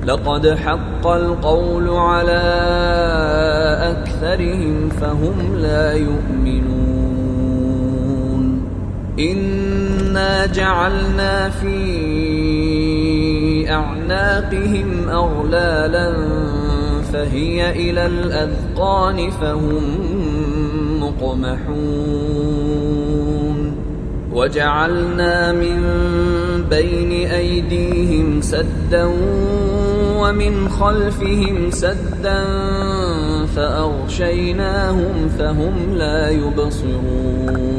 لقد حق القول على أكثرهم فهم لا يؤمنون إنا جعلنا في أعناقهم أغلالا فهي إلى الأذقان فهم مقمحون وجعلنا من بين أيديهم سدا ومن خلفهم سدا فأغشيناهم فهم لا يبصرون